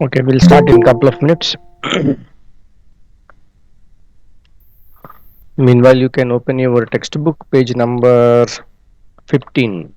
Okay, we'll start in couple of minutes. Meanwhile, you can open your textbook, page number 15.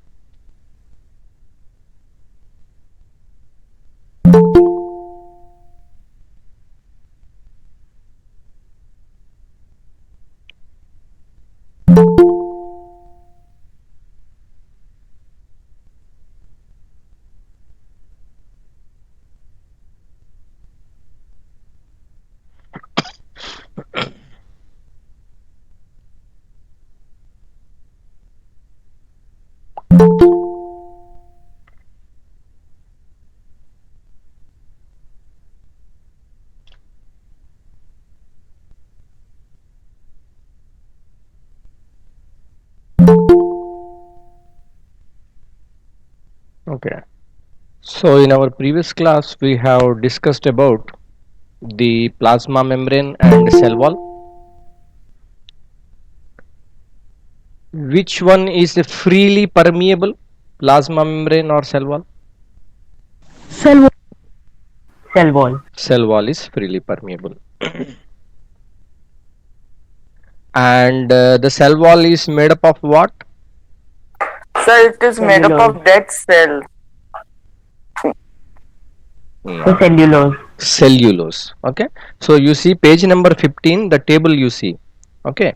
Okay. So in our previous class, we have discussed about the plasma membrane and cell wall. Which one is a freely permeable, plasma membrane or cell wall? Cell wall. Cell wall. Cell wall is freely permeable. And the cell wall is made up of what? Sir, it is made up Cellulose. of dead cell. The cellulose. Cellulose. Okay. So you see page number 15, the table you see. Okay.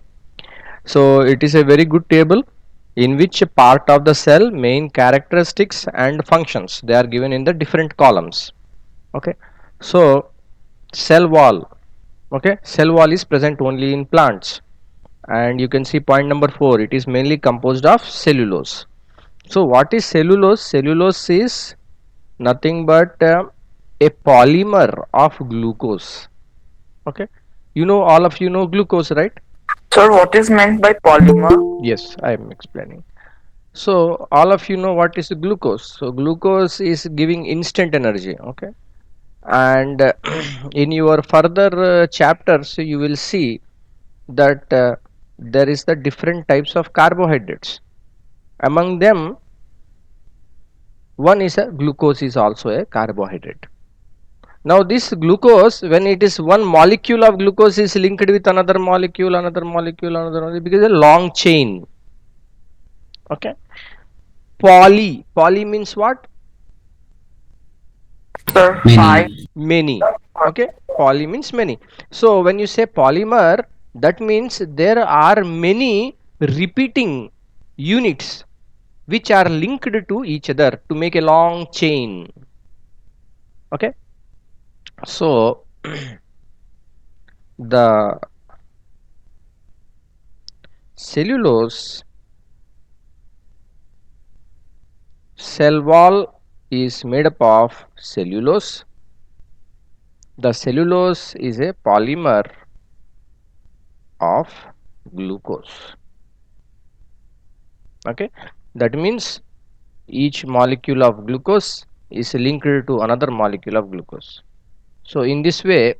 So it is a very good table in which a part of the cell, main characteristics and functions, they are given in the different columns. Okay. So cell wall. Okay. Cell wall is present only in plants. And you can see point number 4, it is mainly composed of cellulose. So what is cellulose? Cellulose is nothing but a polymer of glucose. Okay, all of you know glucose, right? Sir, what is meant by polymer? Yes, I am explaining. So all of you know what is glucose. So glucose is giving instant energy. Okay, and in your further chapters you will see that there is the different types of carbohydrates. Among them, one is a glucose is also a carbohydrate. Now this glucose, when it is one molecule of glucose is linked with another molecule, because a long chain. Okay. Poly means what? Sir, Many. Many. Okay. Poly means many. So when you say polymer, that means there are many repeating units which are linked to each other to make a long chain. Okay. So the cellulose cell wall is made up of cellulose. The cellulose is a polymer of glucose. Okay, that means each molecule of glucose is linked to another molecule of glucose. So in this way,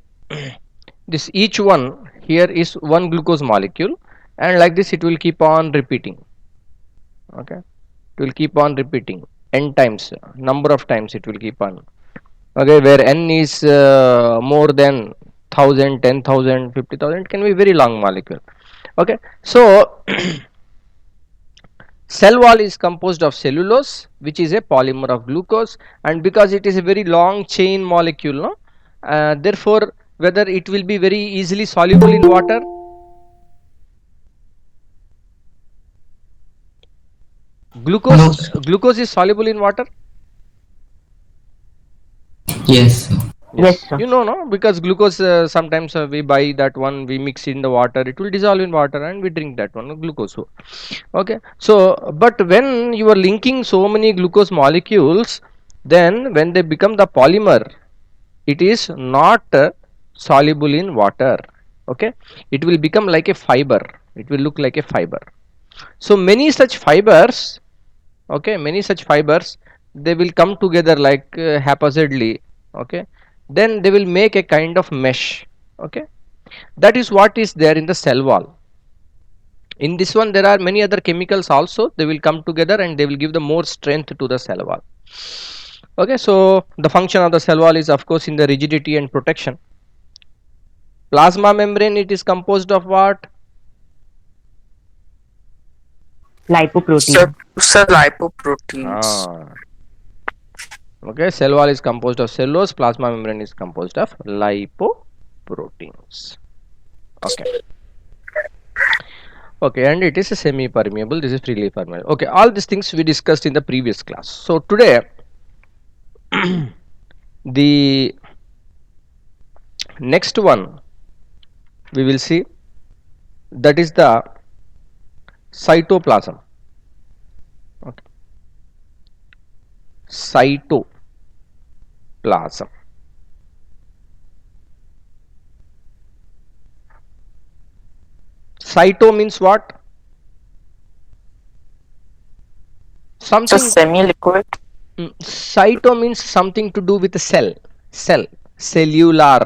this each one here is one glucose molecule, and like this it will keep on repeating. Okay, it will keep on repeating n times, number of times it will keep on. Okay, where n is more than 1000, 10,000, 50,000, it can be very long molecule. Okay, so cell wall is composed of cellulose, which is a polymer of glucose, and because it is a very long chain molecule, no? Therefore whether it will be very easily soluble in water. No, sir. Glucose is soluble in water. Yes, sir. Yes, sir. No, because glucose sometimes we buy that one, we mix in the water, it will dissolve in water and we drink that one, glucose. Okay, so but when you are linking so many glucose molecules, then when they become the polymer, it is not soluble in water. Okay, it will become like a fiber, it will look like a fiber. So many such fibers, okay, many such fibers, they will come together like haphazardly. Okay, then they will make a kind of mesh. Okay, that is what is there in the cell wall. In this one there are many other chemicals also, they will come together and they will give the more strength to the cell wall. Okay, so the function of the cell wall is of course in the rigidity and protection. Plasma membrane, it is composed of what? Sir, Lipoprotein. sir, lipoproteins. Ah, okay, cell wall is composed of cellulose, plasma membrane is composed of lipoproteins. Okay. Okay, and it is a semi-permeable, this is freely permeable. Okay, all these things we discussed in the previous class. So today the next one we will see, that is the cytoplasm. Okay. Cytoplasm. Cyto means what? So Something. semi-liquid. Cyto means something to do with the cell, cellular.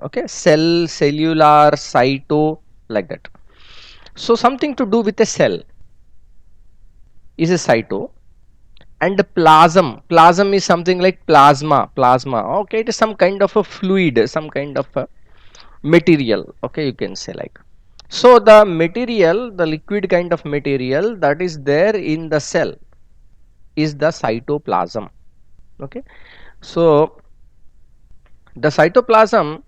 Okay, cellular, cyto, like that. So something to do with a cell is a cyto, and the plasm is something like plasma. Okay, it is some kind of a fluid, some kind of a material. Okay, you can say like. So the material, the liquid kind of material that is there in the cell is the cytoplasm. Okay, so the cytoplasm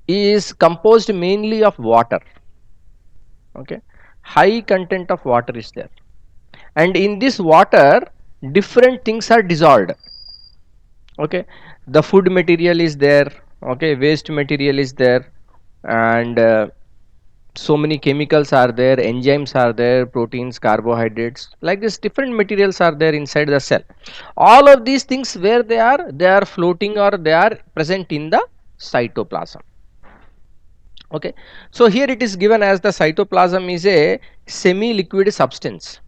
is composed mainly of water. Okay, high content of water is there, and in this water different things are dissolved. Okay, the food material is there, okay, waste material is there, and so many chemicals are there, enzymes are there, proteins, carbohydrates, like this different materials are there inside the cell. All of these things, where they are floating or they are present in the cytoplasm. Okay, so here it is given as the cytoplasm is a semi liquid substance.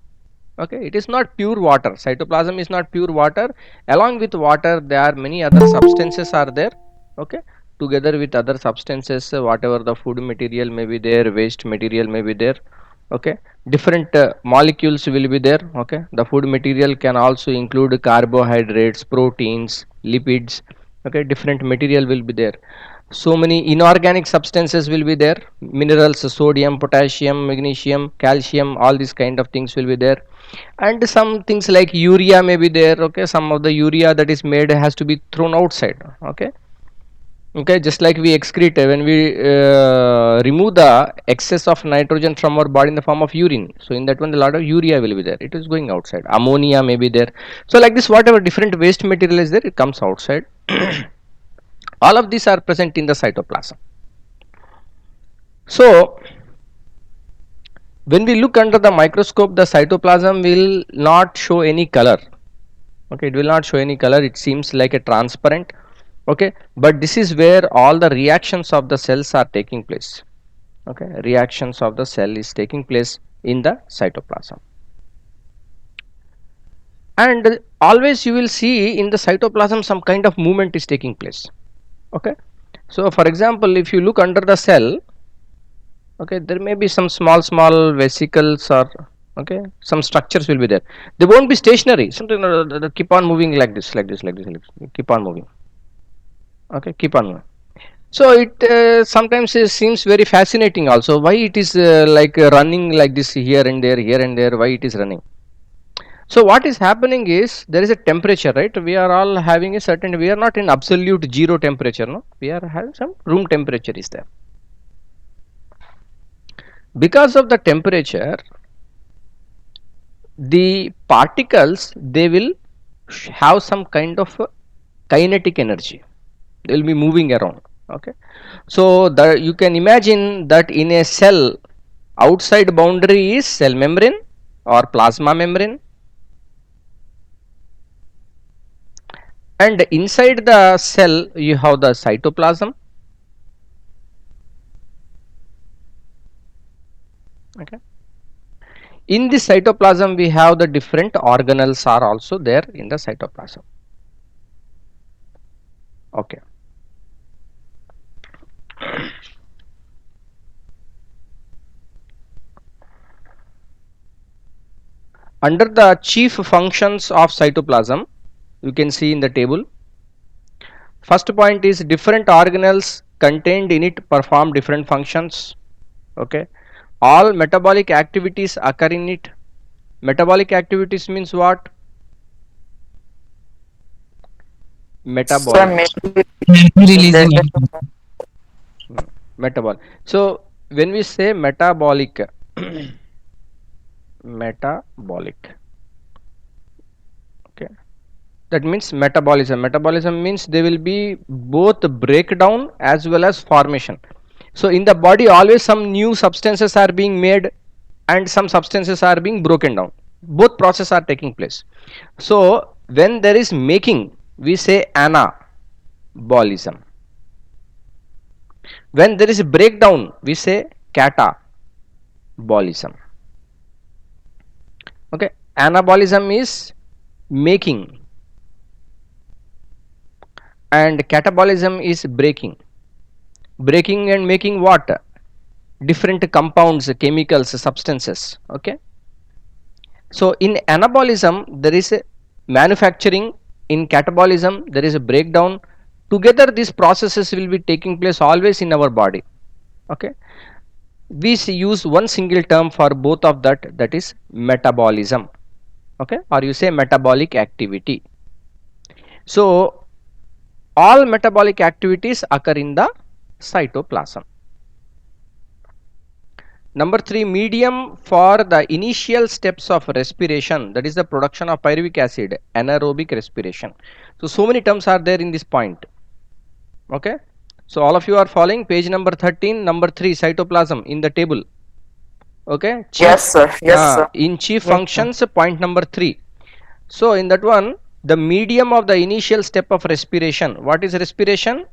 Okay, it is not pure water, cytoplasm is not pure water. Along with water there are many other substances are there. Okay, together with other substances, whatever the food material may be there, waste material may be there. Okay, different molecules will be there. Okay, the food material can also include carbohydrates, proteins, lipids. Okay, different material will be there. So many inorganic substances will be there, minerals, sodium, potassium, magnesium, calcium, all these kind of things will be there. And some things like urea may be there. Okay, some of the urea that is made has to be thrown outside. Okay, okay, just like we excrete, when we remove the excess of nitrogen from our body in the form of urine, so in that one a lot of urea will be there, it is going outside. Ammonia may be there. So like this, whatever different waste material is there, it comes outside. All of these are present in the cytoplasm. So when we look under the microscope, the cytoplasm will not show any color. Okay, it will not show any color, it seems like a transparent. Okay, but this is where all the reactions of the cells are taking place. Okay, reactions of the cell is taking place in the cytoplasm, and always you will see in the cytoplasm some kind of movement is taking place. Okay, so for example, if you look under the cell, okay, there may be some small vesicles, or okay, some structures will be there. They won't be stationary, something they keep on moving like this, keep on moving. Okay, keep on moving. So it sometimes seems very fascinating also, why it is like running like this here and there, why it is running. So what is happening is, there is a temperature, right? We are all having a certain, we are not in absolute zero temperature, no, we are having some room temperature is there. Because of the temperature, the particles, they will have some kind of kinetic energy, they will be moving around. Okay, so you can imagine that in a cell, outside boundary is cell membrane or plasma membrane, and inside the cell you have the cytoplasm. Okay, in the cytoplasm we have the different organelles are also there in the cytoplasm. Okay, under the chief functions of cytoplasm, you can see in the table. First point is different organelles contained in it perform different functions. Okay, all metabolic activities occur in it. Metabolic activities means what? Sir, Metabolic. maybe Releasing. Metabolic. So when we say metabolic, metabolic, okay, that means metabolism means there will be both breakdown as well as formation. So in the body always some new substances are being made and some substances are being broken down, both processes are taking place. So when there is making, we say anabolism. When there is a breakdown, we say catabolism. Okay, anabolism is making and catabolism is breaking and making what? Different compounds, chemicals, substances. Okay, so in anabolism there is a manufacturing, in catabolism there is a breakdown. Together these processes will be taking place always in our body. Okay, we use one single term for both of that, that is metabolism. Okay, or you say metabolic activity. So all metabolic activities occur in the cytoplasm. Number 3, medium for the initial steps of respiration, that is the production of pyruvic acid, anaerobic respiration. So many terms are there in this point. Okay, so all of you are following page number 13, number 3, cytoplasm in the table. Okay, yes, sir. Yes, sir. in chief Yes, sir. functions, point number 3. So in that one, the medium of the initial step of respiration, what is respiration?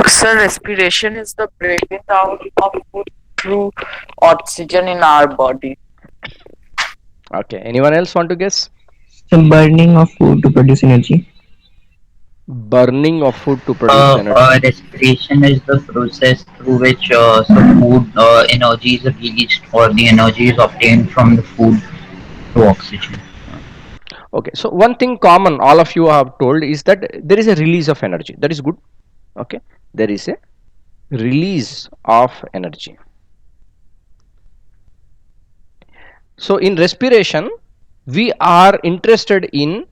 Sir, respiration is the breathing out of food through oxygen in our body. Okay, anyone else want to guess? The burning of food to produce energy. Burning of food to produce energy. Respiration is the process through which food energy is released or the energy is obtained from the food through oxygen. Okay, so one thing common all of you have told is that there is a release of energy. That is good. Okay, there is a release of energy. So in respiration, we are interested in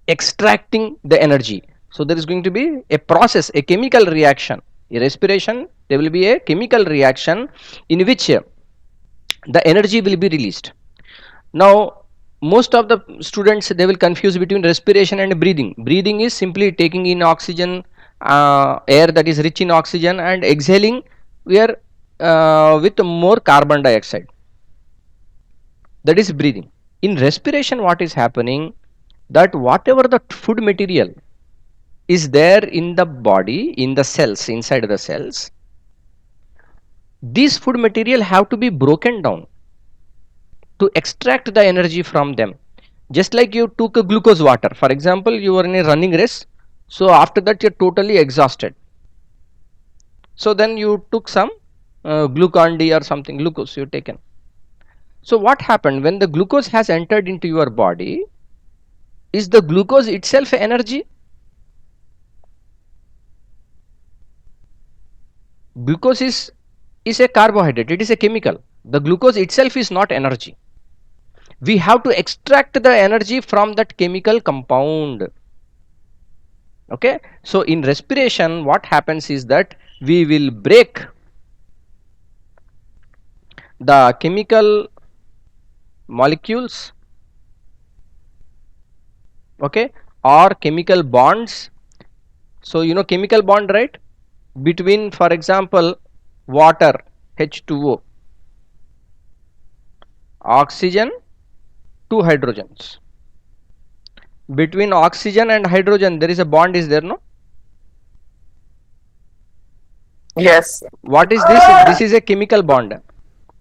extracting the energy. So there is going to be a process, a chemical reaction. In respiration, there will be a chemical reaction in which the energy will be released. Now most of the students, they will confuse between respiration and breathing. Breathing is simply taking in oxygen, air that is rich in oxygen, and exhaling we are with more carbon dioxide. That is breathing. In respiration, what is happening, that whatever the food material is there in the body, in the cells, inside the cells, these food material have to be broken down to extract the energy from them. Just like you took a glucose water, for example, you were in a running race, so after that you're totally exhausted, so then you took some glucon D or something, glucose you taken. So what happened when the glucose has entered into your body? Is the glucose itself energy? Glucose is a carbohydrate, it is a chemical. The glucose itself is not energy. We have to extract the energy from that chemical compound. Okay, so in respiration what happens is that we will break the chemical molecules, okay, or chemical bonds. So you know chemical bond, right, between, for example, water, H2O, oxygen, two hydrogens. Between oxygen and hydrogen there is a bond, is there, no? Yes. What is this? This is a chemical bond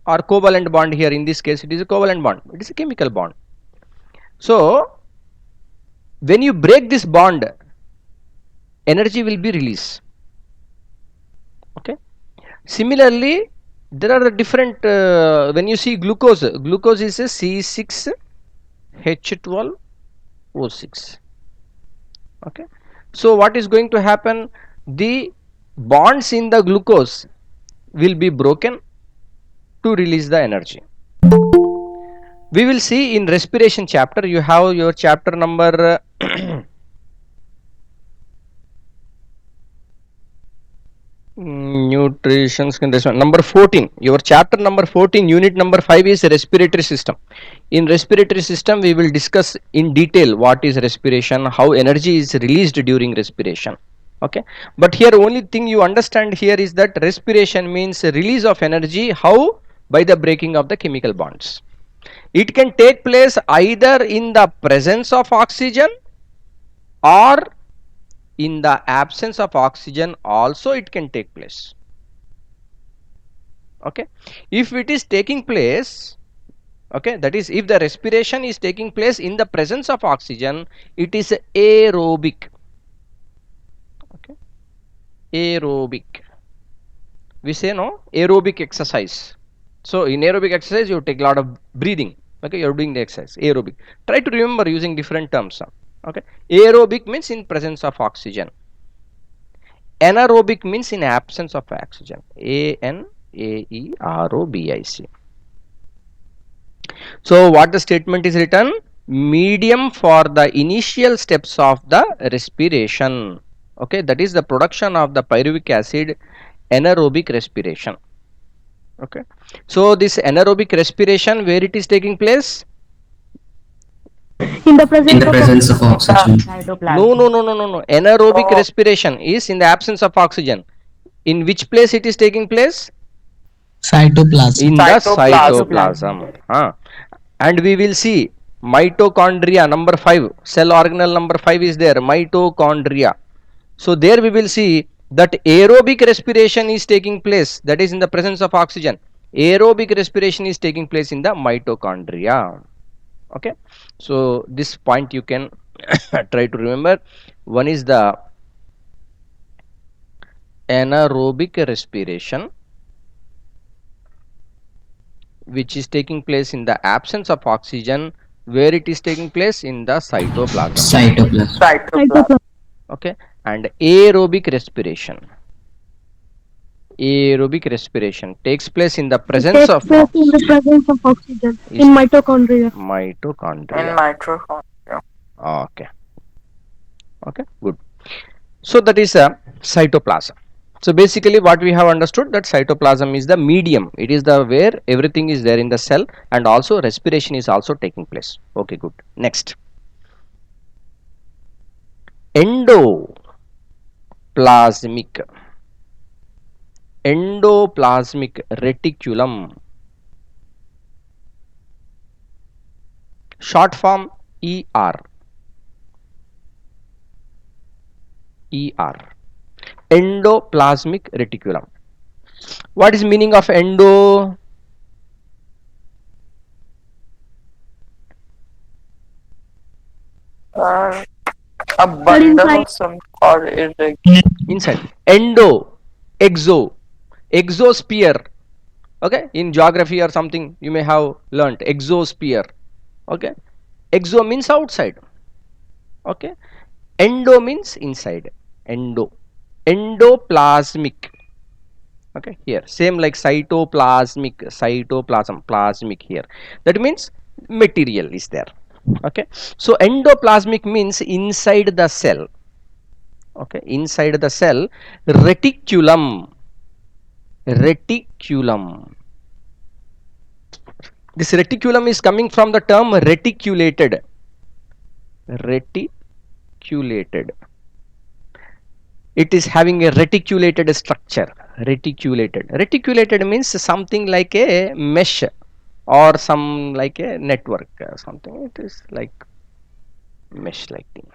or covalent bond. Here in this case it is a covalent bond, it is a chemical bond. So when you break this bond, energy will be released. Okay, similarly there are the different when you see glucose is a C6 H12O6. Okay, so what is going to happen? The bonds in the glucose will be broken to release the energy. We will see in respiration chapter. You have your chapter number nutrition number 14. Your chapter number 14, unit number 5 is respiratory system. In respiratory system we will discuss in detail what is respiration, how energy is released during respiration. Okay, but here only thing you understand here is that respiration means release of energy. How? By the breaking of the chemical bonds. It can take place either in the presence of oxygen or in the absence of oxygen also it can take place. Okay, if it is taking place, okay, that is if the respiration is taking place in the presence of oxygen, it is aerobic. Okay, aerobic, we say no, aerobic exercise. So in aerobic exercise you take a lot of breathing. Okay, you're doing the exercise, aerobic. Try to remember using different terms. Okay, aerobic means in presence of oxygen, anaerobic means in absence of oxygen. ANAEROBIC. So what the statement is written? Medium for the initial steps of the respiration. Okay, that is the production of the pyruvic acid, anaerobic respiration. Okay, so this anaerobic respiration, where it is taking place? In the presence, of oxygen. No. Anaerobic respiration is in the absence of oxygen. In which place it is taking place? Cytoplasm. In the cytoplasm. And we will see mitochondria number 5, cell organelle number 5 is there, mitochondria. So there we will see that aerobic respiration is taking place, that is in the presence of oxygen. Aerobic respiration is taking place in the mitochondria. Okay, so this point you can try to remember. One is the anaerobic respiration, which is taking place in the absence of oxygen, where it is taking place in the cytoplasm. cytoplasm. Okay, and aerobic respiration takes place in the presence of In the presence of oxygen in mitochondria. Okay, good. So that is a cytoplasm. So basically what we have understood, that cytoplasm is the medium, it is the where everything is there in the cell, and also respiration is also taking place. Okay, good. Next, endoplasmic reticulum, short form ER. Endoplasmic reticulum. What is meaning of endo? A bundle of some or irregular. Inside. Endo, exosphere. Okay, in geography or something you may have learnt exosphere. Okay, exo means outside. Okay, endo means inside. Endoplasmic. Okay, here same like cytoplasm, plasmic here, that means material is there. Okay, so endoplasmic means inside the cell. Okay, inside the cell. Reticulum, this reticulum is coming from the term reticulated. It is having a reticulated structure. Reticulated means something like a mesh or some like a network or something. It is like mesh like thing.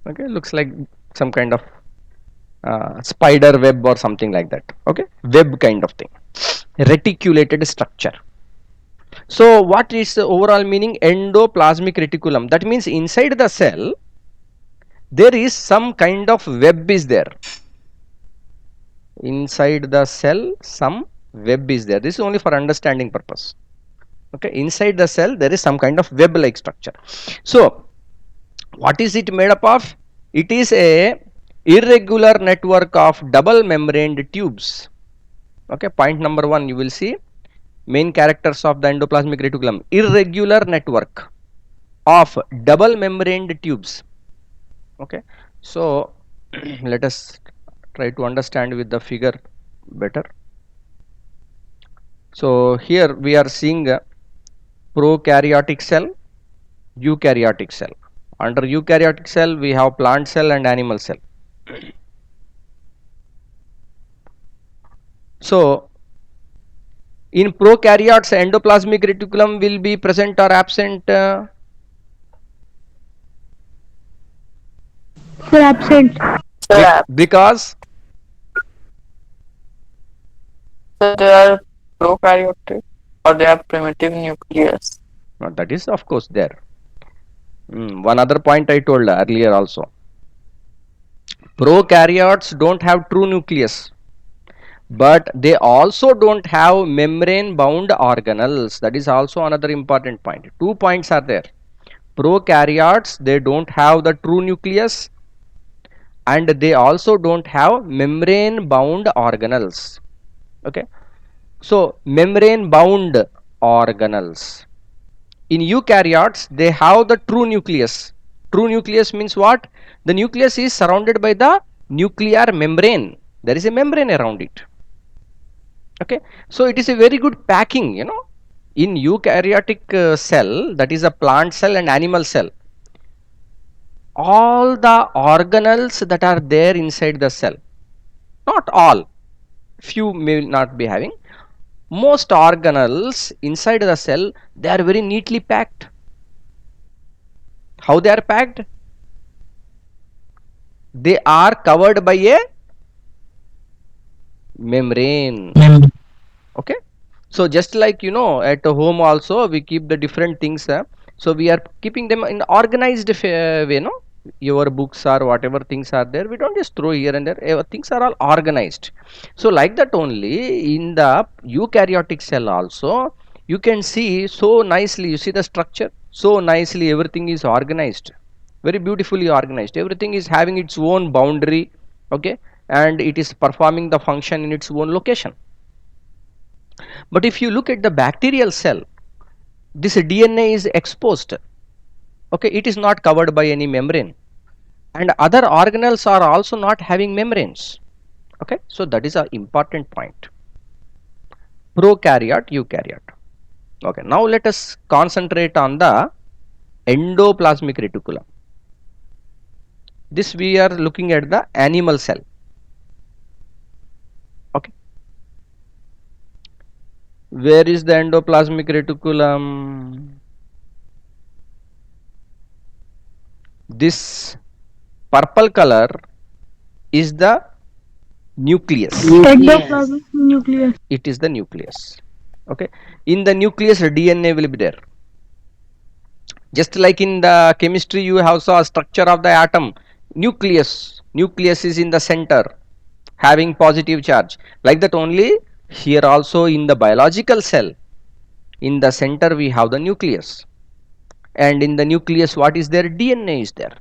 Okay, looks like some kind of spider web or something like that. Okay, web kind of thing, reticulated structure. So what is the overall meaning? Endoplasmic reticulum, that means inside the cell there is some kind of web is there. Inside the cell some web is there. This is only for understanding purpose. Okay, inside the cell there is some kind of web like structure. So what is it made up of? It is a irregular network of double membraned tubes. Okay, point number 1, you will see main characters of the endoplasmic reticulum: irregular network of double membraned tubes. Okay, so let us try to understand with the figure better. So here we are seeing a prokaryotic cell, eukaryotic cell. Under eukaryotic cell we have plant cell and animal cell. So in prokaryotes, endoplasmic reticulum will be present or absent? Sir, absent. Because they are prokaryotic or they have primitive nucleus. that is of course there. One other point I told earlier also. Prokaryotes don't have true nucleus, but they also don't have membrane bound organelles. That is also another important point. 2 points are there. Prokaryotes, they don't have the true nucleus, and they also don't have membrane bound organelles. Okay, so membrane bound organelles. In eukaryotes they have the true nucleus. True nucleus means what? The nucleus is surrounded by the nuclear membrane. There is a membrane around it. Okay, so it is a very good packing, you know. In eukaryotic cell, that is a plant cell and animal cell, all the organelles that are there inside the cell, not all, few may not be having, most organelles inside the cell, they are very neatly packed. How they are packed? They are covered by a membrane. Okay, so just like, you know, at home also we keep the different things, so we are keeping them in organized way, no? Your books or whatever things are there, we don't just throw here and there. Things are all organized. So like that only in the eukaryotic cell also you can see so nicely, you see the structure, so nicely everything is organized, very beautifully organized. Everything is having its own boundary. Okay, and it is performing the function in its own location. But if you look at the bacterial cell, this DNA is exposed. Okay, it is not covered by any membrane, and other organelles are also not having membranes. Okay, so that is an important point. Prokaryote, eukaryote. Okay, now let us concentrate on the endoplasmic reticulum. This we are looking at the animal cell. Okay, where is the endoplasmic reticulum? This purple color is the nucleus. Ectoplasmic nucleus. It is the nucleus. Okay, in the nucleus DNA will be there. Just like in the chemistry you have saw structure of the atom, nucleus is in the center having positive charge. Like that only here also in the biological cell, in the center we have the nucleus, and in the nucleus what is there? DNA is there.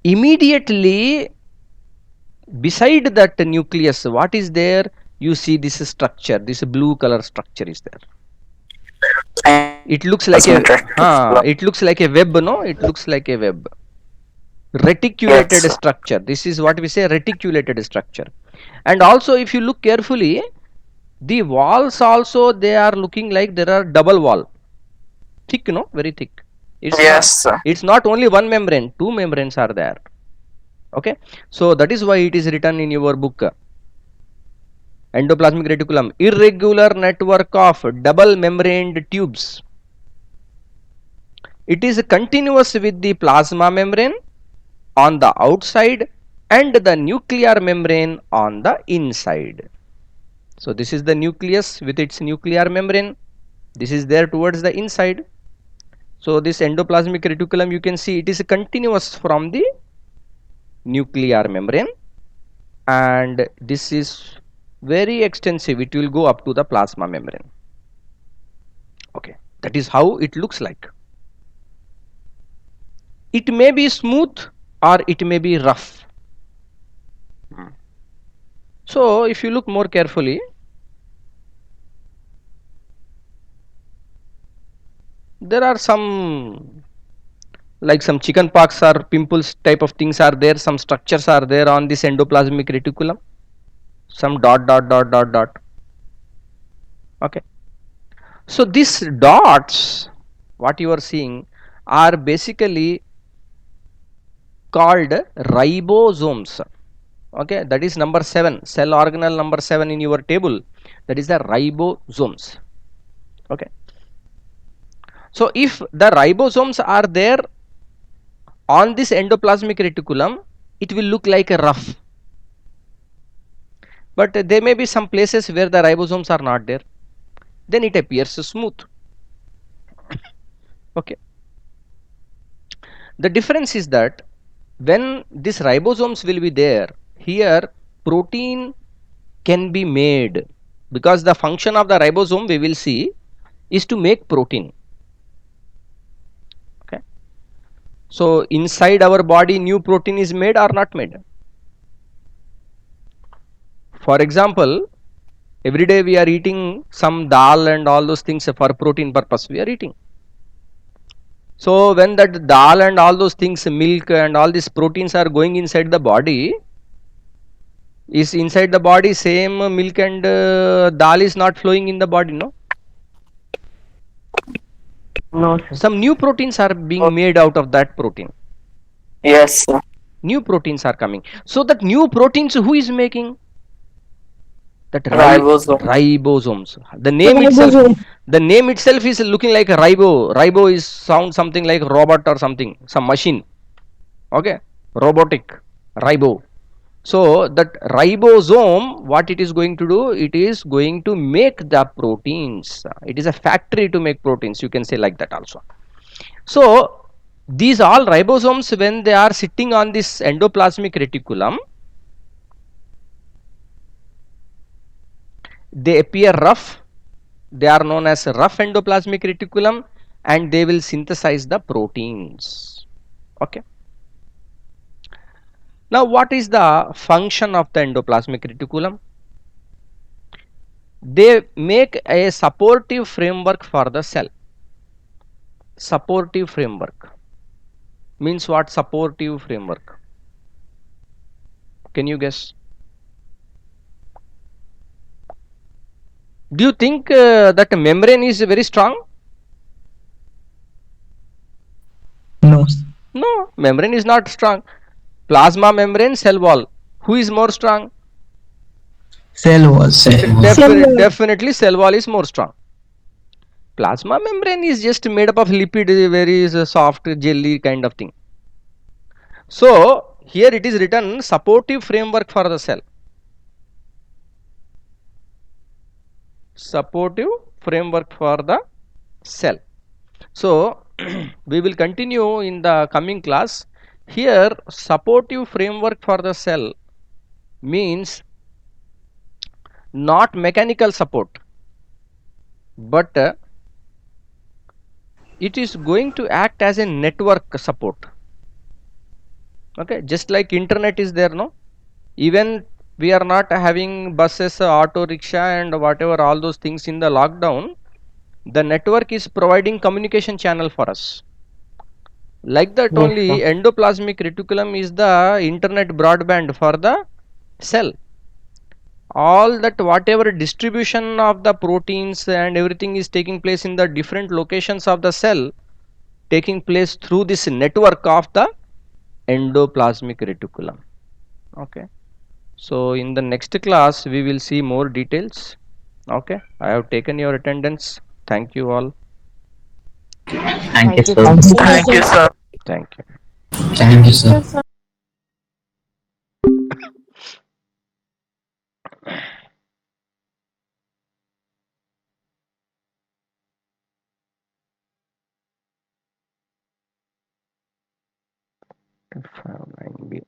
Immediately beside that nucleus, what is there? You see this structure, this blue color structure is there. It looks like it looks like a web, no? It looks like a web. Reticulated structure. This is what we say, reticulated structure. And also if you look carefully, the walls also, they are looking like there are double wall. Thick, no? Very thick. It's not only one membrane, two membranes are there. Okay, so that is why it is written in your book, endoplasmic reticulum, irregular network of double membraned tubes. It is continuous with the plasma membrane on the outside and the nuclear membrane on the inside. So this is the nucleus with its nuclear membrane. This is there towards the inside. So this endoplasmic reticulum, you can see it is continuous from the nuclear membrane, and this is very extensive. It will go up to the plasma membrane. Okay, that is how it looks like. It may be smooth or it may be rough. So if you look more carefully, there are some, like some chicken pox or pimples type of things are there, some structures are there on this endoplasmic reticulum, some dot. Okay, so these dots what you are seeing are basically called ribosomes. Okay, that is number 7, cell organelle number 7 in your table, that is the ribosomes. Okay, so if the ribosomes are there on this endoplasmic reticulum, it will look like a rough, but there may be some places where the ribosomes are not there, then it appears smooth. Okay, the difference is that when these ribosomes will be there, here protein can be made, because the function of the ribosome we will see is to make protein. Okay, so inside our body new protein is made or not made. For example, every day we are eating some dal and all those things for protein purpose we are eating. So when that dal and all those things, milk and all these proteins are going inside the body, is inside the body same milk and dal is not flowing in the body, no? No, sir. Some new proteins are being made out of that protein. Yes, sir. New proteins are coming. So that new proteins who is making? That Ribosome. ribosomes. The name itself is looking like a ribo is sound something like robot or something, some machine. Okay, robotic, ribo. So that ribosome, what it is going to do, it is going to make the proteins. It is a factory to make proteins, you can say like that also. So these all ribosomes, when they are sitting on this endoplasmic reticulum, they appear rough, they are known as rough endoplasmic reticulum, and they will synthesize the proteins. Okay, now what is the function of the endoplasmic reticulum? They make a supportive framework for the cell. Supportive framework means what? Supportive framework, can you guess? Do you think that membrane is very strong? No. No, membrane is not strong. Plasma membrane, cell wall, who is more strong? Cell wall. Definitely cell wall is more strong. Plasma membrane is just made up of lipid, very soft jelly kind of thing. So here it is written supportive framework for the cell. Supportive framework for the cell. So we will continue in the coming class. Here supportive framework for the cell means not mechanical support, but it is going to act as a network support. Okay, just like internet is there, no? Even we are not having buses, auto rickshaw and whatever all those things in the lockdown, the network is providing communication channel for us. Like that Yes, only sir. endoplasmic reticulum is the internet broadband for the cell. All that whatever distribution of the proteins and everything is taking place in the different locations of the cell, taking place through this network of the endoplasmic reticulum. Okay, so in the next class we will see more details. Okay, I have taken your attendance. Thank you all. Thank you, Thank you. sir. Thank you, sir. Thank you. Thank you, sir. F9B.